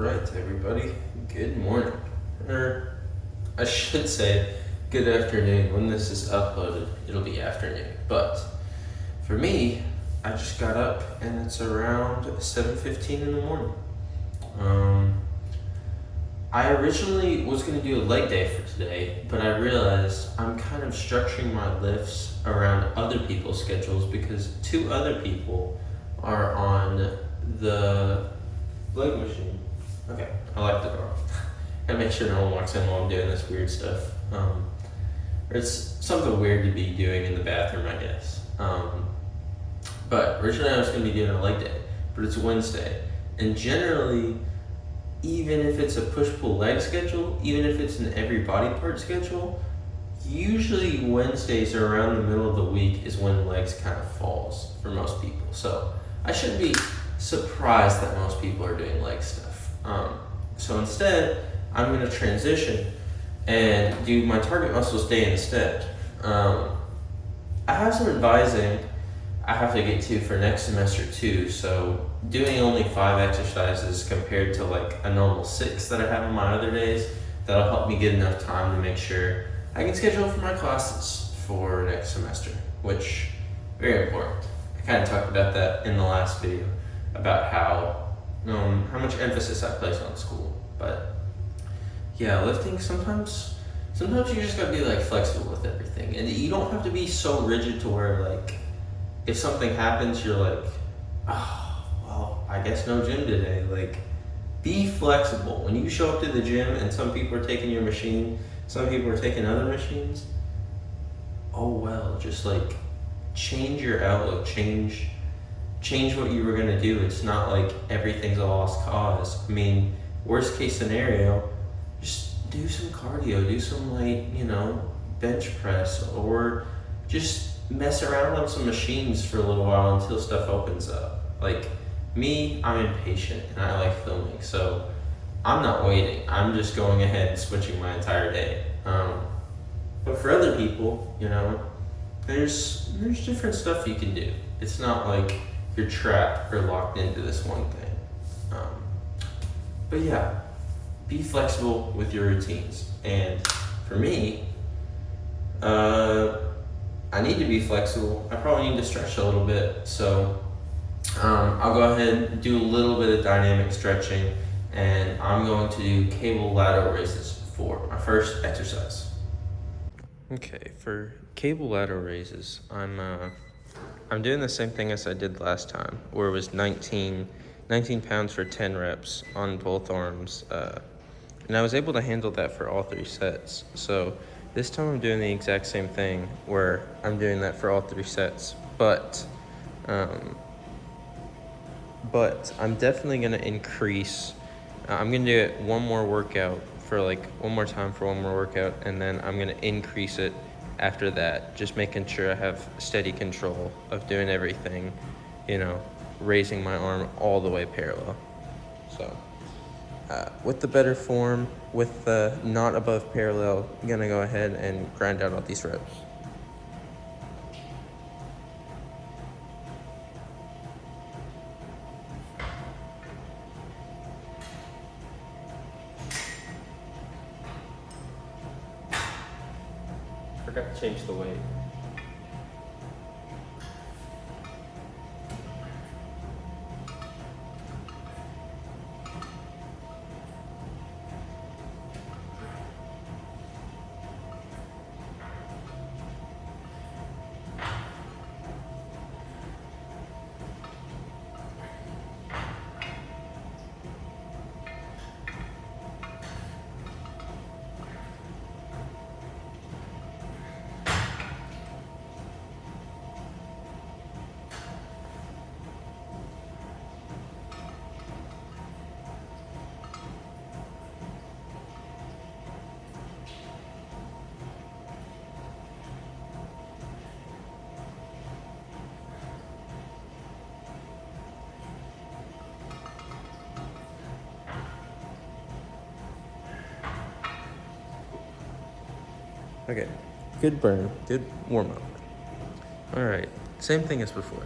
right, everybody. Good morning. Or I should say good afternoon. When this is uploaded, it'll be afternoon. But for me, I just got up and it's around 7:15 in the morning. I originally was going to do a leg day for today, but I realized I'm kind of structuring my lifts around other people's schedules because two other people are on the leg machine. Okay, I like the door. Gotta make sure no one walks in while I'm doing this weird stuff. It's something weird to be doing in the bathroom, I guess. But originally I was going to be doing a leg day, but it's Wednesday. And generally, even if it's a push-pull leg schedule, even if it's an every body part schedule, usually Wednesdays or around the middle of the week is when legs kind of falls for most people. So I shouldn't be surprised that most people are doing leg stuff. So instead, I'm going to transition and do my target muscles day instead. I have some advising I have to get to for next semester too, so doing only 5 exercises compared to like a normal 6 that I have on my other days, that'll help me get enough time to make sure I can schedule for my classes for next semester, which very important. I kind of talked about that in the last video about how much emphasis I place on school. But yeah, lifting sometimes you just gotta be like flexible with everything, and you don't have to be so rigid to where like if something happens you're like, oh well, I guess no gym today. Like, be flexible. When you show up to the gym and some people are taking your machine, some people are taking other machines, oh well, just like change your outlook, change what you were gonna do. It's not like everything's a lost cause. I mean, worst case scenario, just do some cardio, do some light, bench press, or just mess around on some machines for a little while until stuff opens up. Like me, I'm impatient and I like filming, so I'm not waiting. I'm just going ahead and switching my entire day. But for other people, there's different stuff you can do. It's not like you're trapped or locked into this one thing. But yeah, be flexible with your routines. And for me, I need to be flexible. I probably need to stretch a little bit. So I'll go ahead and do a little bit of dynamic stretching, and I'm going to do cable lateral raises for my first exercise. Okay, for cable lateral raises, I'm doing the same thing as I did last time, where it was 19 pounds for 10 reps on both arms. And I was able to handle that for all 3 sets. So this time I'm doing the exact same thing where I'm doing that for all 3 sets. But I'm definitely gonna increase. I'm gonna do it one more time for one more workout, and then I'm gonna increase it after that, just making sure I have steady control of doing everything, raising my arm all the way parallel. So with the better form, with the not above parallel, I'm gonna go ahead and grind out all these reps. Forgot to change the weight. Okay, good burn, good warm up. All right, same thing as before.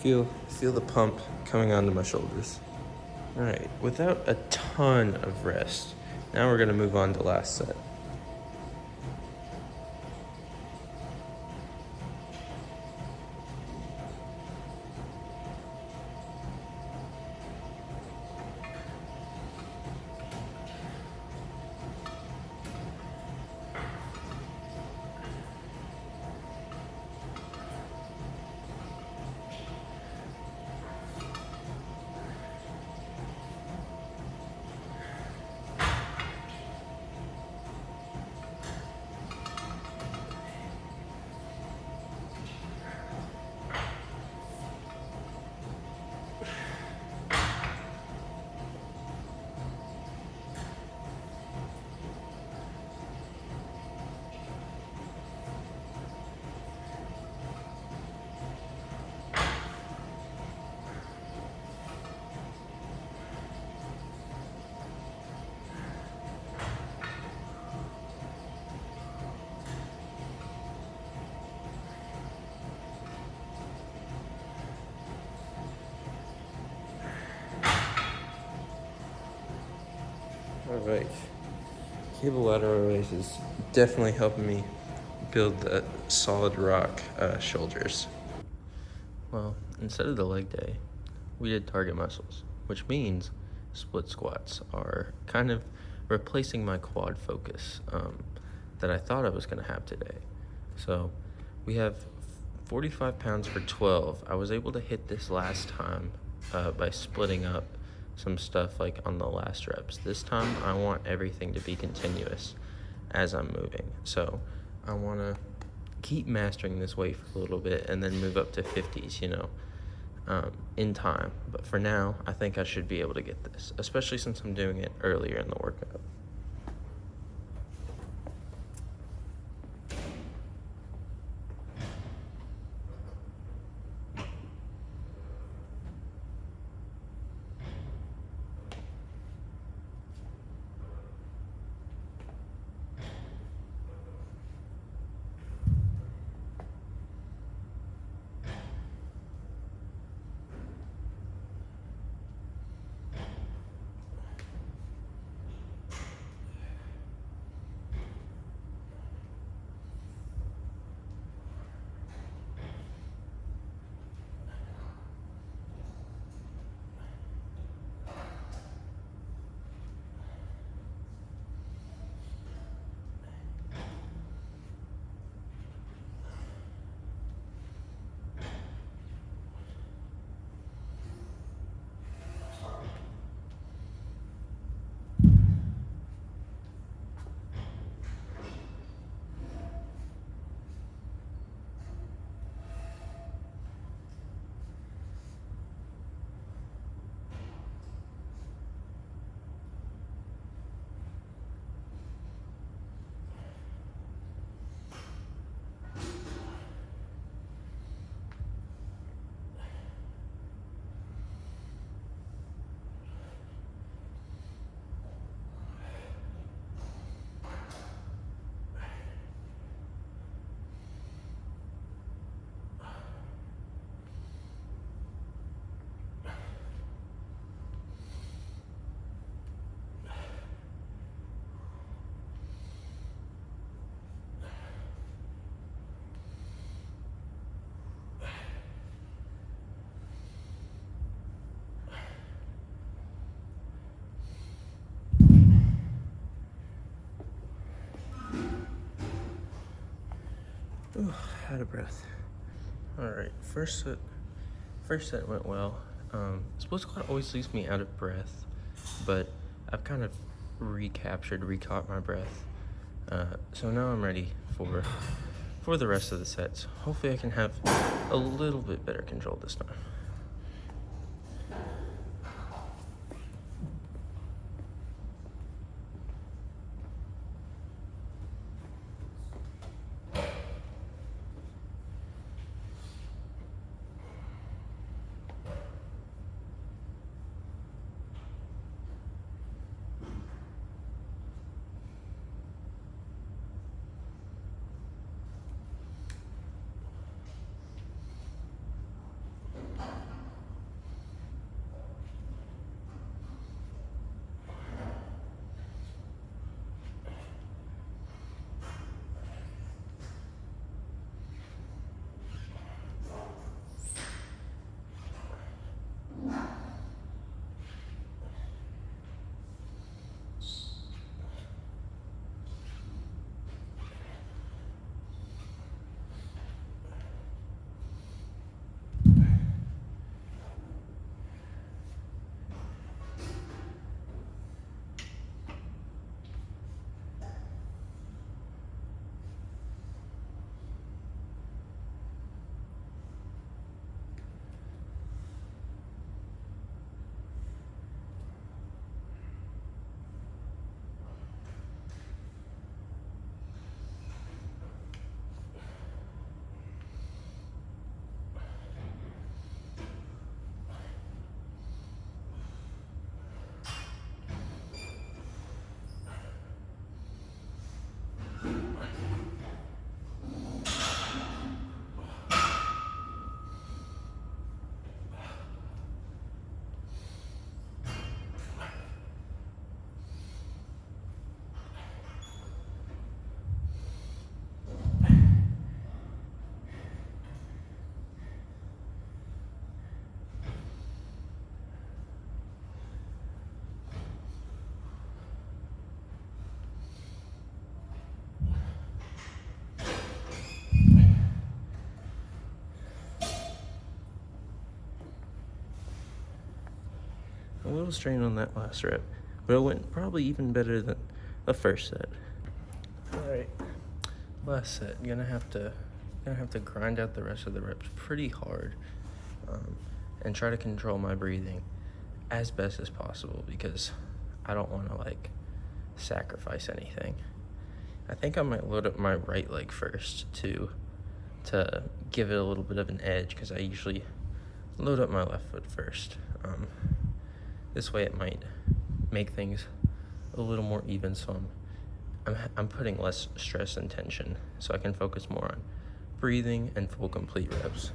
Feel the pump coming onto my shoulders. All right, without a ton of rest, now we're gonna move on to last set. All right, cable lateral raise is definitely helping me build the solid rock shoulders. Well, instead of the leg day, we did target muscles, which means split squats are kind of replacing my quad focus that I thought I was going to have today. So we have 45 pounds for 12. I was able to hit this last time by splitting up some stuff like on the last reps. This time I want everything to be continuous as I'm moving. So I want to keep mastering this weight for a little bit and then move up to 50s, in time. But for now, I think I should be able to get this, especially since I'm doing it earlier in the workout. Ooh, out of breath. All right, first set went well. Split squat always leaves me out of breath, but I've kind of recaught my breath. So now I'm ready for the rest of the sets. Hopefully I can have a little bit better control this time. little strain on that last rep, but it went probably even better than the first set. All right, last set. Gonna have to grind out the rest of the reps pretty hard, and try to control my breathing as best as possible because I don't want to like sacrifice anything. I think I might load up my right leg first to give it a little bit of an edge because I usually load up my left foot first. This way it might make things a little more even, so I'm putting less stress and tension so I can focus more on breathing and full complete reps.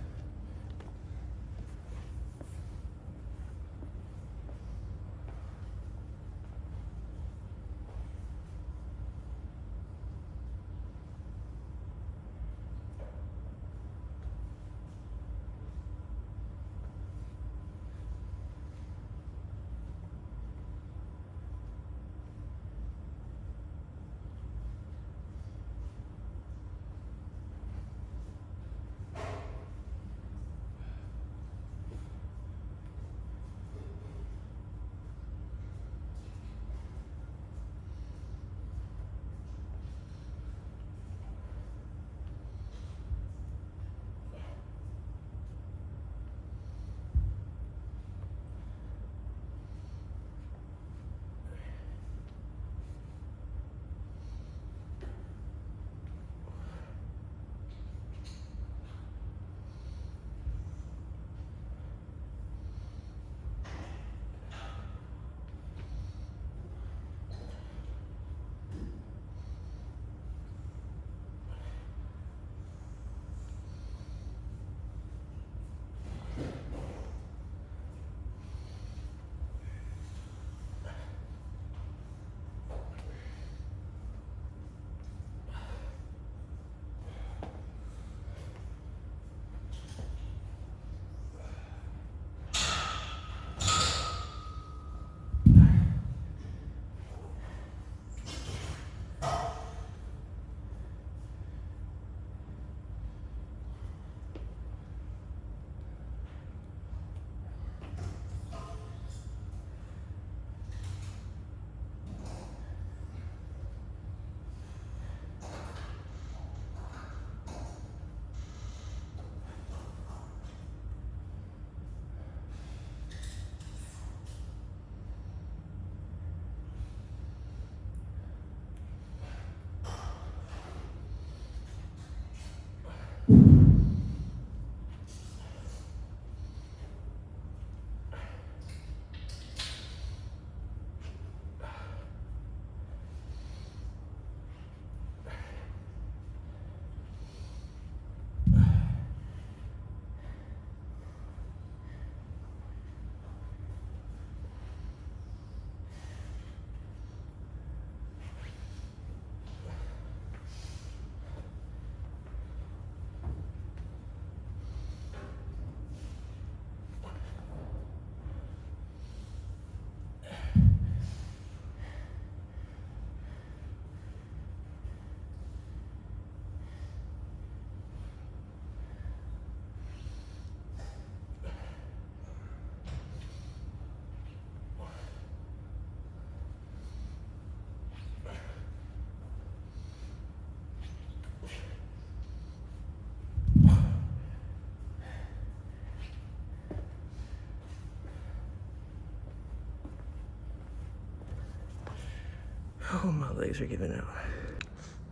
Oh, my legs are giving out.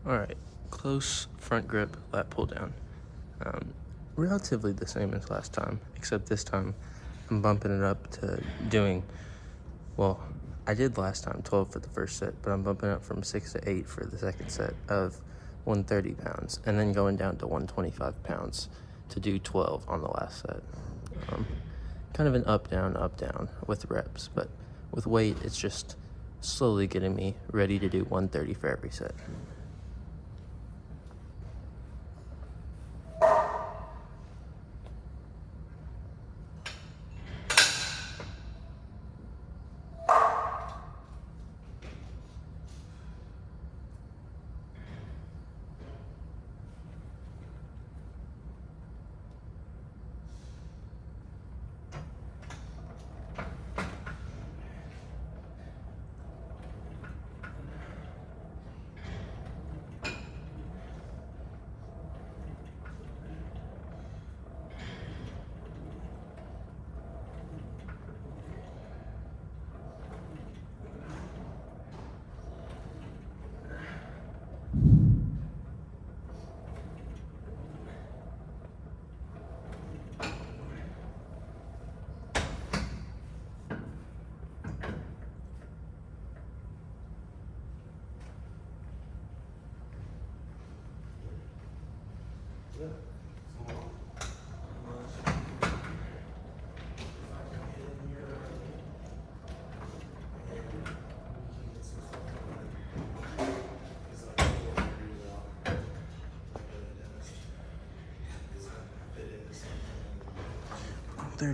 All right, close front grip lat pull down. Relatively the same as last time, except this time I'm bumping it up to doing, well, I did last time 12 for the first set, but I'm bumping up from 6 to 8 for the second set of 130 pounds, and then going down to 125 pounds to do 12 on the last set. Kind of an up, down with reps, but with weight, it's just slowly getting me ready to do 130 for every set.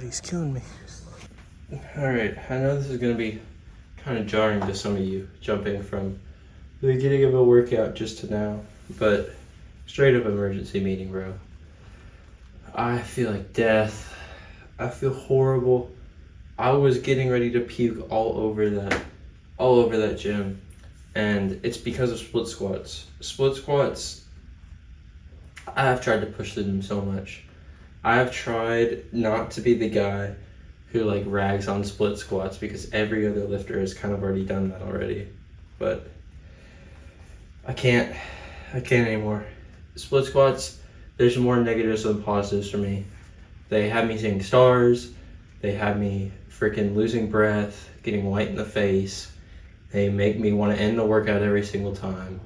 He's killing me. Alright, I know this is gonna be kind of jarring to some of you, jumping from the beginning of a workout just to now, but straight up emergency meeting, bro. I feel like death. I feel horrible. I was getting ready to puke all over that gym, and it's because of split squats. Split squats, I have tried to push them so much. I have tried not to be the guy who like rags on split squats because every other lifter has kind of already done that already. But I can't anymore. Split squats, there's more negatives than positives for me. They have me seeing stars. They have me freaking losing breath, getting white in the face. They make me want to end the workout every single time.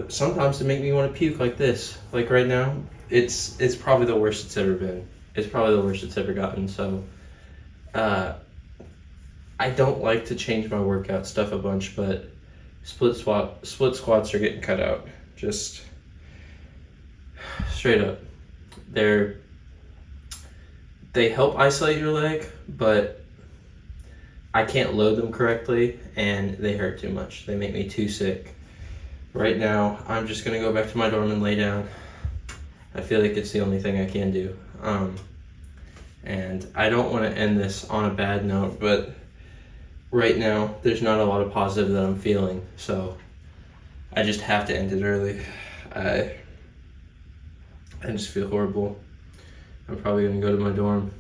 Sometimes they make me want to puke like this. Like right now, it's probably the worst it's ever been. It's probably the worst it's ever gotten. So I don't like to change my workout stuff a bunch, but split squats are getting cut out. Just straight up. They help isolate your leg, but I can't load them correctly and they hurt too much. They make me too sick. Right now, I'm just gonna go back to my dorm and lay down. I feel like it's the only thing I can do. And I don't want to end this on a bad note, but right now, there's not a lot of positive that I'm feeling, so I just have to end it early. I just feel horrible. I'm probably gonna go to my dorm.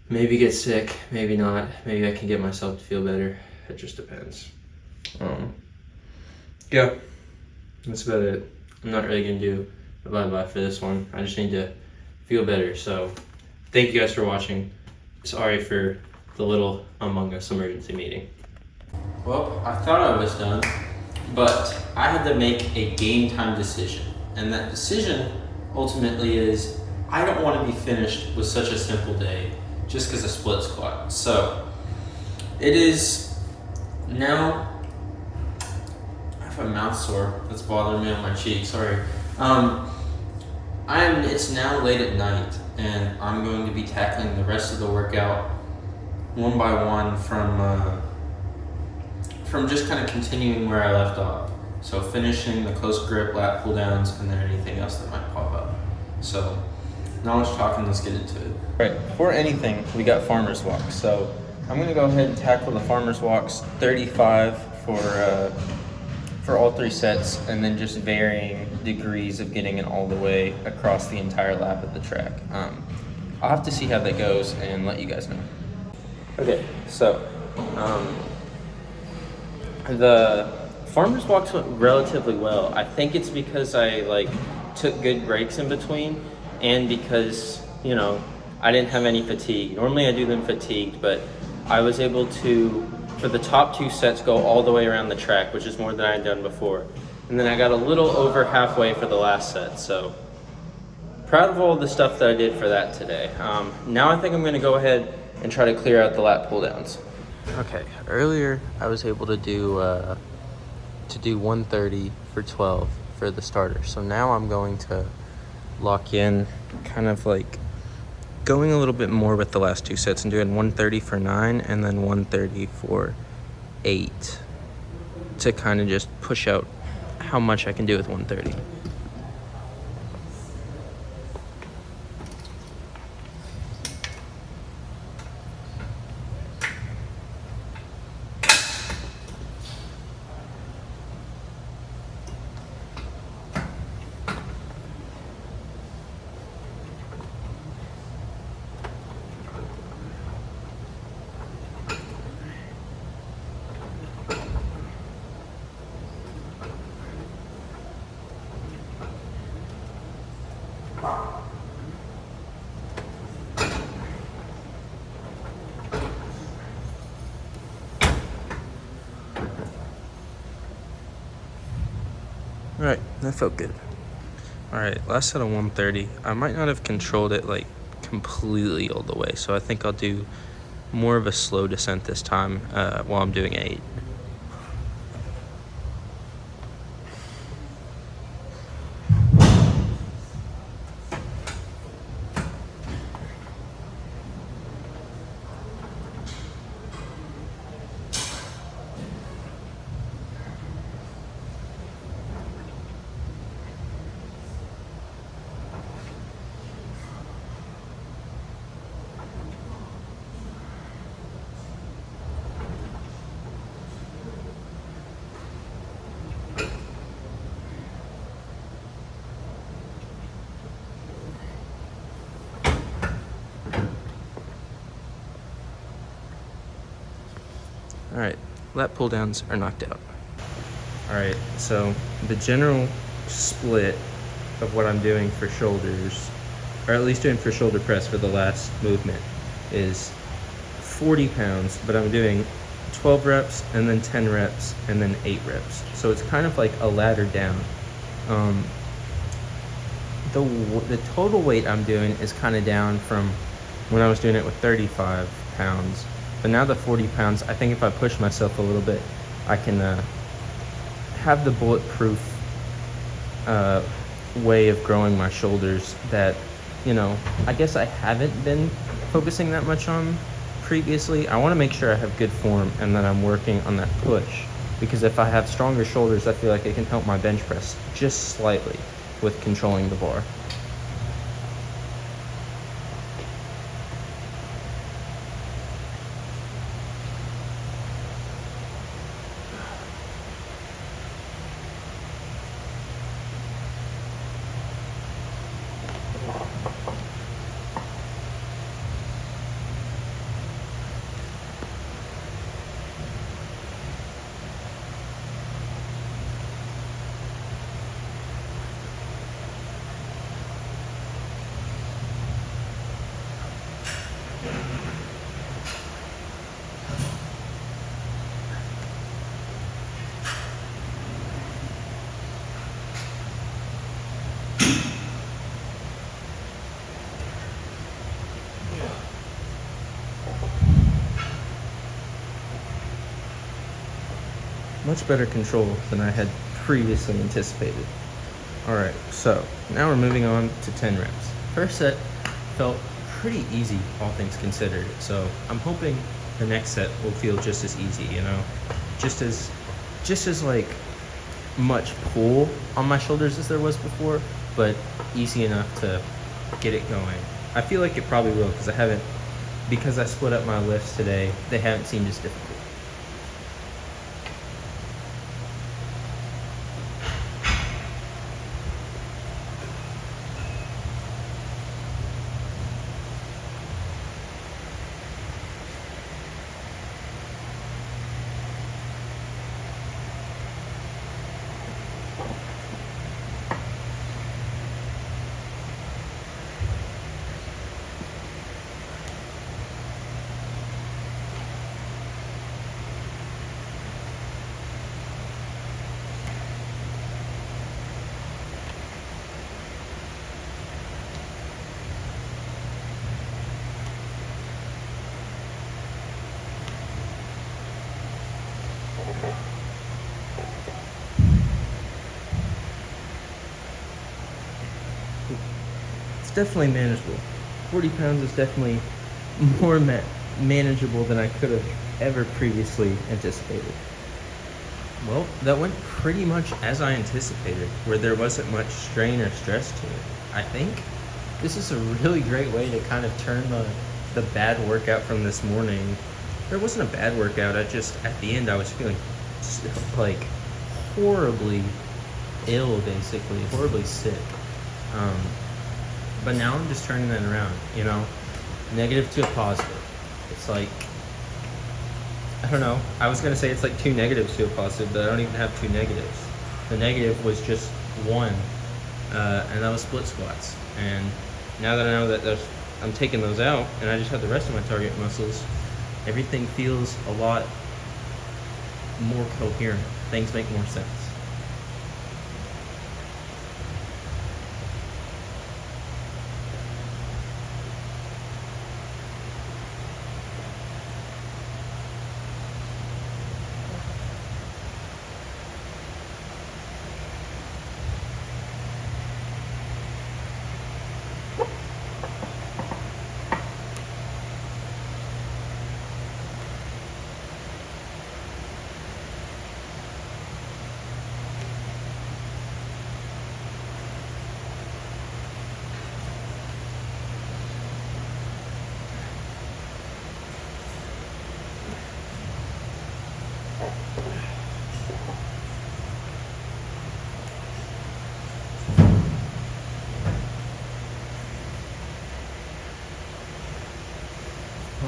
Maybe get sick, maybe not. Maybe I can get myself to feel better. It just depends. Yeah, that's about it. I'm not really gonna do a bye-bye for this one. I just need to feel better. So thank you guys for watching. Sorry for the little Among Us emergency meeting. Well, I thought I was done, but I had to make a game time decision. And that decision ultimately is I don't want to be finished with such a simple day just because of split squat. So it is now, I have a mouth sore that's bothering me on my cheek, sorry. It's now late at night and I'm going to be tackling the rest of the workout one by one from just kind of continuing where I left off. So finishing the close grip, lat pull downs, and then anything else that might pop up. So now let's talk and let's get into it. All right, before anything, we got farmer's walks. So I'm gonna go ahead and tackle the farmer's walks 35 for all 3 sets, and then just varying degrees of getting it all the way across the entire lap of the track. I'll have to see how that goes and let you guys know. Okay, so the farmer's walks went relatively well. I think it's because I took good breaks in between, and because I didn't have any fatigue. Normally I do them fatigued, but I was able to, for the top 2 sets, go all the way around the track, which is more than I had done before. And then I got a little over halfway for the last set, so proud of all the stuff that I did for that today. Now I think I'm gonna go ahead and try to clear out the lat pull downs. Okay, earlier I was able to do 130 for 12 for the starter. So now I'm going to lock in, kind of going a little bit more with the last 2 sets and doing 130 for 9 and then 130 for 8 to kind of just push out how much I can do with 130. All right, that felt good. All right, last set of 130. I might not have controlled it like completely all the way, so I think I'll do more of a slow descent this time while I'm doing 8. All right, lat pull downs are knocked out. All right, so the general split of what I'm doing for shoulders, or at least doing for shoulder press for the last movement, is 40 pounds, but I'm doing 12 reps and then 10 reps and then 8 reps. So it's kind of like a ladder down. The total weight I'm doing is kind of down from when I was doing it with 35 pounds. But now the 40 pounds, I think if I push myself a little bit, I can have the bulletproof way of growing my shoulders that, you know, I guess I haven't been focusing that much on previously. I want to make sure I have good form and that I'm working on that push, because if I have stronger shoulders, I feel like it can help my bench press just slightly with controlling the bar. Much better control than I had previously anticipated. All right, so now we're moving on to 10 reps. First set felt pretty easy, all things considered. So I'm hoping the next set will feel just as easy, you know, just as like much pull on my shoulders as there was before, but easy enough to get it going. I feel like it probably will, because I split up my lifts today, they haven't seemed as difficult. It's definitely manageable. 40 pounds is definitely more manageable than I could have ever previously anticipated. Well, that went pretty much as I anticipated, where there wasn't much strain or stress to it. I think this is a really great way to kind of turn the bad workout from this morning. There wasn't a bad workout, at the end I was feeling like horribly ill, basically, horribly sick. But now I'm just turning that around, you know, negative to a positive. It's like, I don't know, I was going to say it's like 2 negatives to a positive, but I don't even have 2 negatives. The negative was just 1, and that was split squats. And now that I know that I'm taking those out, and I just have the rest of my target muscles, everything feels a lot more coherent. Things make more sense. All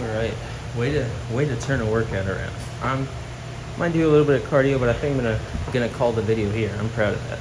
right, way to turn a workout around. Might do a little bit of cardio, but I think I'm gonna call the video here. I'm proud of that.